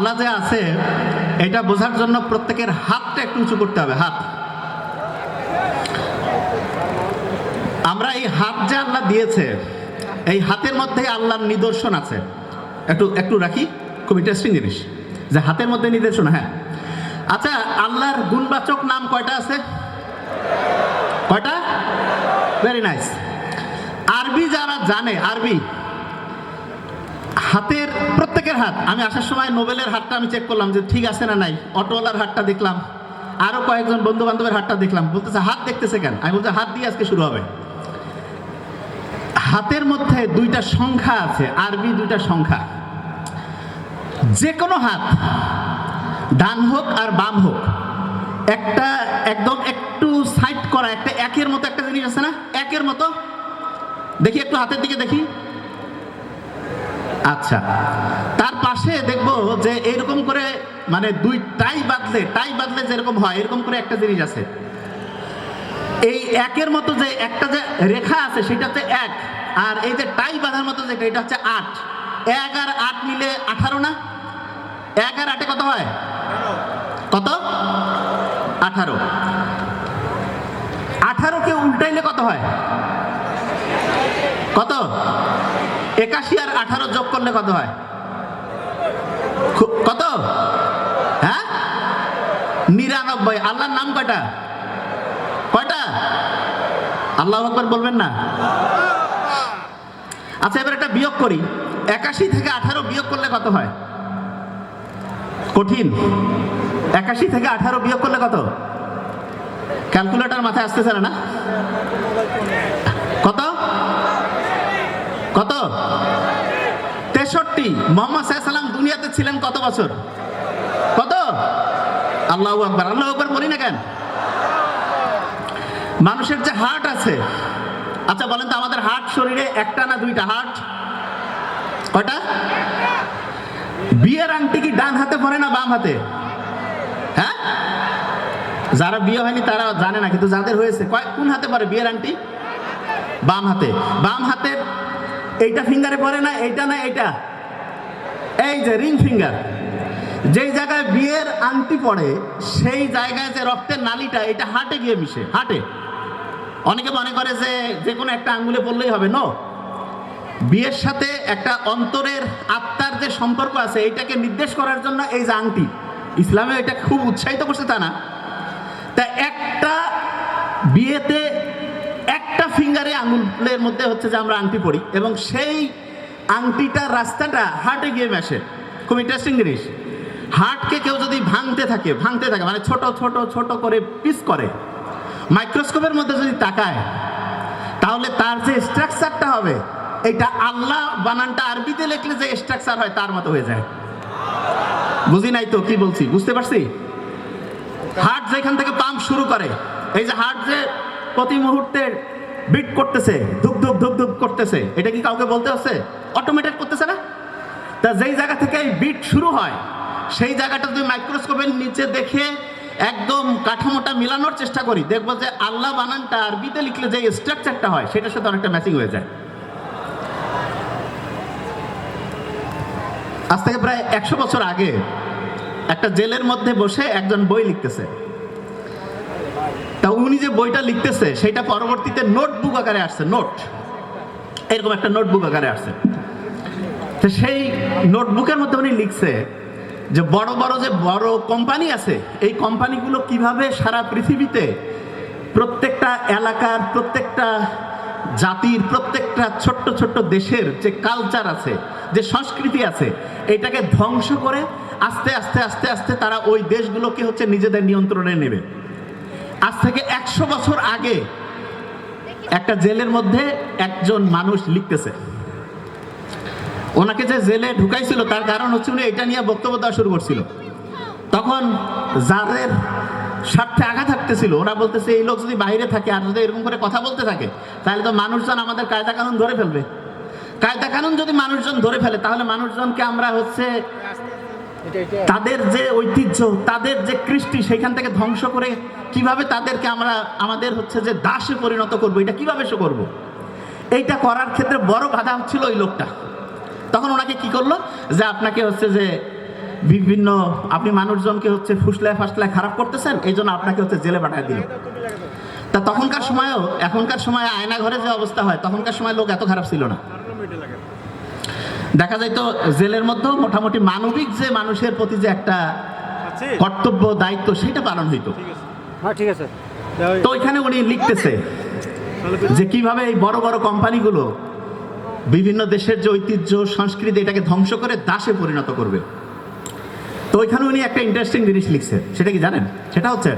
আল্লাহ যে আছে এটা বোঝার জন্য প্রত্যেকের হাতটা একটু উঁচু করতে হবে। হাত, আমরা এই হাত যে আল্লাহ দিয়েছে, এই হাতের মধ্যে আল্লাহর নিদর্শন আছে। একটু একটু রাখি, খুব ইন্টারেস্টিং জিনিস যে হাতের মধ্যে নিদর্শন। হ্যাঁ, আচ্ছা, আল্লাহর গুণবাচক নাম কয়টা আছে? কয়টা? Very nice. আরবি যারা জানে, আরবি হাতের, প্রত্যেকের হাত, আমি আসার সময় নোবেলের হাতটা আমি চেক করলাম যে ঠিক আছে না নাই, অটোওয়ালার হাতটা দেখলাম, আরো কয়েকজন বন্ধু বান্ধবের হাতটা দেখলাম। বলতেছে হাত দেখতেছে কেন? আমি বলছি হাত দিয়ে আজকে শুরু হবে। হাতের মধ্যে দুইটা সংখ্যা আছে, আরবি দুইটা সংখ্যা। যে কোনো হাত, ডান হোক আর বাম হোক, একটা একদম একটু সাইড করা, একটা একের মতো একটা জিনিস আছে না, একের মতো। দেখি একটু হাতের দিকে দেখি। আচ্ছা, তার পাশে দেখবো যে এরকম করে, মানে দুই টাই বাদলে যেরকম হয় এরকম করে একটা জিনিস আছে। এই একের মতো যে একটা যে রেখা আছে সেটা হচ্ছে এক, আর এই যে টাই বাঁধার মতো যেটা, এটা হচ্ছে 8। 1 আর 8 মিলে 18 না? 1 আর 8 কত হয়? কত? 18। 18 কে উল্টাইলে কত হয়? কত? 81 আর 18 যোগ করলে কত হয়? কত? হ্যাঁ, 99। আল্লাহর নাম কয়টা? কয়টা? আল্লাহু আকবার বলবেন না? আচ্ছা, এবার একটা বিয়োগ করি। 81 থেকে 18 বিয়োগ করলে কত হয়? কঠিন। 81 থেকে 18 বিয়োগ করলে কত? ক্যালকুলেটর মাথায় আসতেছে না? কত? কত? 63। মুহাম্মদ সাল্লাল্লাহু আলাইহি সাল্লাম দুনিয়াতে ছিলেন কত বছর? কত? আল্লাহু আকবার। আল্লাহু আকবার বলি না কেন? মানুষের যে হার্ট আছে, আচ্ছা বলেন তো, আমাদের হার্ট শরীরে একটা না দুইটা হার্ট? কয়টা? বিয়ের আংটি কি ডান হাতে পরে না বাম হাতে? হ্যাঁ, যারা বিয়ে হয়নি তারা জানে না, কিন্তু যাদের হয়েছে কোন হাতে পরে বিয়ের আংটি? বাম হাতে। বাম হাতের এইটা ফিঙ্গারে পরে না, এইটা না এইটা, এই যে রিং ফিঙ্গার, যেই জায়গায় বিয়ের আংটি পড়ে সেই জায়গায় যে রক্তের নালীটা, এটা হার্টে গিয়ে মিশে। হার্টে অনেকে মনে করে যে যে কোনো একটা আঙ্গুলে পড়লেই হবে। নো, বিয়ের সাথে একটা অন্তরের আত্মার যে সম্পর্ক আছে এইটাকে নির্দেশ করার জন্য এই যে আংটি, ইসলামে এটা খুব উৎসাহিত করছে তা না। তা একটা বিয়েতে একটা ফিঙ্গারে আঙ্গুলের মধ্যে হচ্ছে যে আমরা আংটি পড়ি, এবং সেই আংটিটার রাস্তাটা হার্টে গিয়ে মেশে। খুব ইন্টারেস্টিং জিনিস। হার্টকে কেউ যদি ভাঙতে থাকে মানে ছোট ছোট ছোট করে পিস করে, মাইক্রোস্কোপের মধ্যে যদি তাকায়, তাহলে তার যে স্ট্রাকচারটা হবে, এটা আল্লাহ বানানটা আরবিতে লিখলে যে স্ট্রাকচার হয় তার মতো হয়ে যায়। বুঝি নাই তো কি বলছি? বুঝতে পারছি? হার্ট যেখান থেকে পাম্প শুরু করে, এই যে হার্ট যে প্রতি মুহূর্তে বিট করতেছে, ধুক ধুক ধুক ধুক করতেছে, এটা কি কাউকে বলতে হচ্ছে? অটোমেটিক করতেছে না? তা যেই জায়গা থেকে এই বিট শুরু হয়, সেই জায়গাটা যদি মাইক্রোস্কোপের নিচে দেখে একদম কাঠামোটা মিলানোর চেষ্টা করি, দেখবো যে আল্লাহ বানানটা আরবিতে লিখলে যে স্ট্রাকচারটা হয় সেটার সাথে অনেকটা ম্যাচিং হয়ে যায়। আজ থেকে প্রায় 100 বছর আগে একটা জেলের মধ্যে বসে একজন বই লিখতেছে। তা উনি যে বইটা লিখতেছে সেটা পরবর্তীতে নোটবুক আকারে আসছে। নোট, এরকম একটা নোটবুক আকারে আসছে। তো সেই নোটবুকের মধ্যে উনি লিখছে যে বড় বড় যে বড় কোম্পানি আছে, এই কোম্পানিগুলো কিভাবে সারা পৃথিবীতে প্রত্যেকটা এলাকার, প্রত্যেকটা জাতির, প্রত্যেকটা ছোট্ট ছোট্ট দেশের যে কালচার আছে, যে সংস্কৃতি আছে, এটাকে ধ্বংস করে আস্তে আস্তে আস্তে আস্তে তারা ওই দেশগুলোকে হচ্ছে নিজেদের নিয়ন্ত্রণে নেবে। আজ থেকে 100 বছর আগে একটা জেলের মধ্যে একজন মানুষ লিখতেছে। ওনাকে যে জেলে ঢুকাইছিল তার কারণ হচ্ছে উনি এটা নিয়ে বক্তব্য দেওয়া শুরু করছিল। তখন যাদের স্বার্থে আঘাত থাকতেছিল, ওরা বলতেছে এই লোক যদি বাইরে থাকে আর যদি এরকম করে কথা বলতে থাকে, তাহলে তো মানুষজন আমাদের কায়দা কানুন ধরে ফেলবে। কায়দা কানুন যদি মানুষজন ধরে ফেলে, তাহলে মানুষজনকে আমরা হচ্ছে তাদের যে ঐতিহ্য, তাদের যে কৃষ্টি, সেখান থেকে ধ্বংস করে কিভাবে তাদেরকে আমরা আমাদের হচ্ছে যে দাসে পরিণত করবো, এটা কিভাবে করবো, এইটা করার ক্ষেত্রে বড় বাধা হচ্ছিল ওই লোকটা। তখন ওনাকে কি করলো যে আপনাকে হচ্ছে যে বিভিন্ন আপনি মানুষজনকে হচ্ছে ফুসলায় ফাসলায় খারাপ করতেছেন, এই জন্য আপনাকে হচ্ছে জেলে পাঠিয়ে দিল। তা তখনকার সময়ও এখনকার সময় আয়না ঘরে যে অবস্থা হয়, তখনকার সময় লোক এত খারাপ ছিল না। দেখা যায় তো জেলের মধ্যেও মোটামুটি মানবিক যে মানুষের প্রতি যে একটা কর্তব্য দায়িত্ব সেটা পালন হইতো। ঠিক আছে। তো ওইখানে উনি লিখতেছে যে কিভাবে এই বড় বড় কোম্পানিগুলো বিভিন্ন দেশের যে ঐতিহ্য সংস্কৃতি এটাকে ধ্বংস করে দাসে পরিণত করবে। তো ওইখানে উনি একটা ইন্টারেস্টিং জিনিস লিখছে, সেটা কি জানেন? সেটা হচ্ছে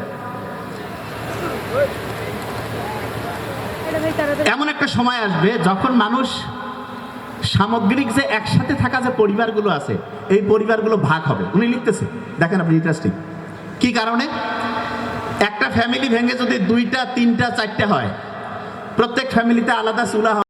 এমন একটা সময় আসবে যখন মানুষ সামগ্রিক যে একসাথে থাকা যে পরিবারগুলো আছে এই পরিবারগুলো ভাগ হবে। উনি লিখতেছে, দেখেন আপনি ইন্টারেস্টিং কি কারণে। একটা ফ্যামিলি ভেঙে যদি 2টা 3টা 4টে হয়, প্রত্যেক ফ্যামিলিতে আলাদা চুলা